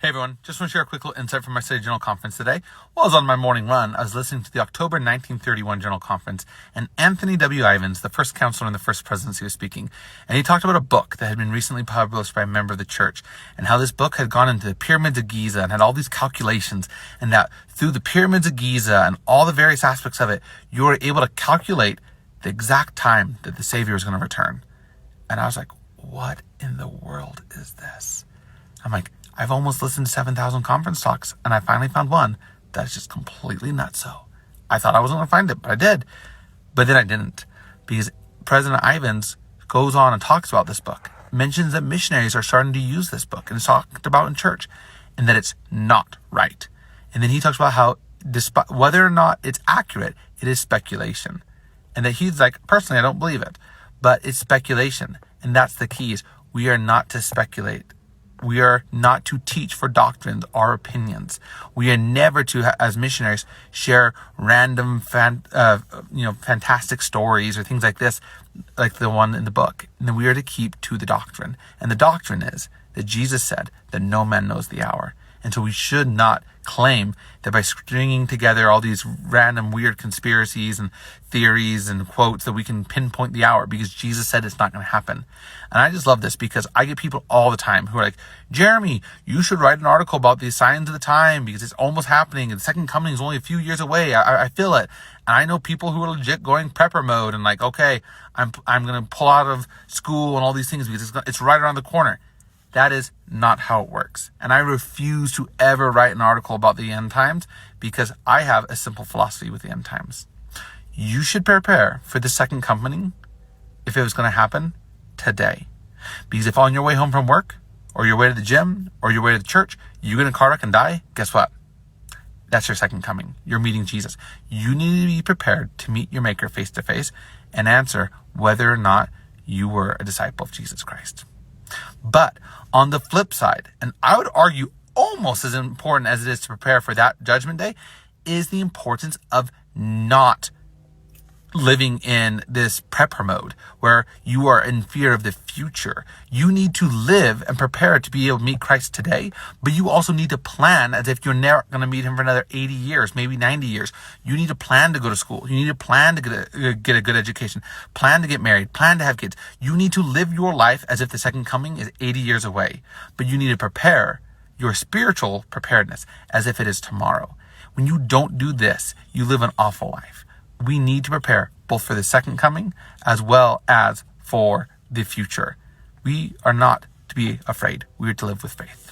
Hey everyone, just want to share a quick little insight from my study journal conference today. While I was on my morning run, I was listening to the October 1931 journal conference, and Anthony W. Ivins, the first counselor in the first presidency, was speaking. And he talked about a book that had been recently published by a member of the church, and how this book had gone into the pyramids of Giza and had all these calculations, and that through the pyramids of Giza and all the various aspects of it, you were able to calculate the exact time that the Savior was going to return. And I was like, what in the world is this? I'm like, I've almost listened to 7,000 conference talks, and I finally found one that's just completely nutso. I thought I wasn't going to find it, but I did. But then I didn't, because President Ivins goes on and talks about this book, mentions that missionaries are starting to use this book, and it's talked about in church, and that it's not right. And then he talks about how, despite whether or not it's accurate, it is speculation. And that he's like, personally, I don't believe it, but it's speculation. And that's the key, is we are not to speculate. We are not to teach for doctrines our opinions. We are never to, as missionaries, share random, fantastic stories or things like this, like the one in the book. And then we are to keep to the doctrine. And the doctrine is that Jesus said that no man knows the hour. And so we should not claim that by stringing together all these random weird conspiracies and theories and quotes that we can pinpoint the hour, because Jesus said it's not going to happen. And I just love this, because I get people all the time who are like, Jeremy, you should write an article about the signs of the time because it's almost happening and the second coming is only a few years away. I feel it. And I know people who are legit going prepper mode and like, okay, I'm going to pull out of school and all these things because it's right around the corner. That is not how it works. And I refuse to ever write an article about the end times, because I have a simple philosophy with the end times. You should prepare for the second coming if it was going to happen today. Because if on your way home from work, or your way to the gym, or your way to the church, you get in a car wreck and die, guess what? That's your second coming. You're meeting Jesus. You need to be prepared to meet your Maker face to face and answer whether or not you were a disciple of Jesus Christ. But on the flip side, and I would argue almost as important as it is to prepare for that judgment day, is the importance of not living in this prepper mode where you are in fear of the future. You need to live and prepare to be able to meet Christ today, but you also need to plan as if you're never going to meet him for another 80 years, maybe 90 years. You need to plan to go to school. You need to plan to get a good education, plan to get married, plan to have kids. You need to live your life as if the second coming is 80 years away, but you need to prepare your spiritual preparedness as if it is tomorrow. When you don't do this, you live an awful life. We need to prepare both for the second coming as well as for the future. We are not to be afraid. We are to live with faith.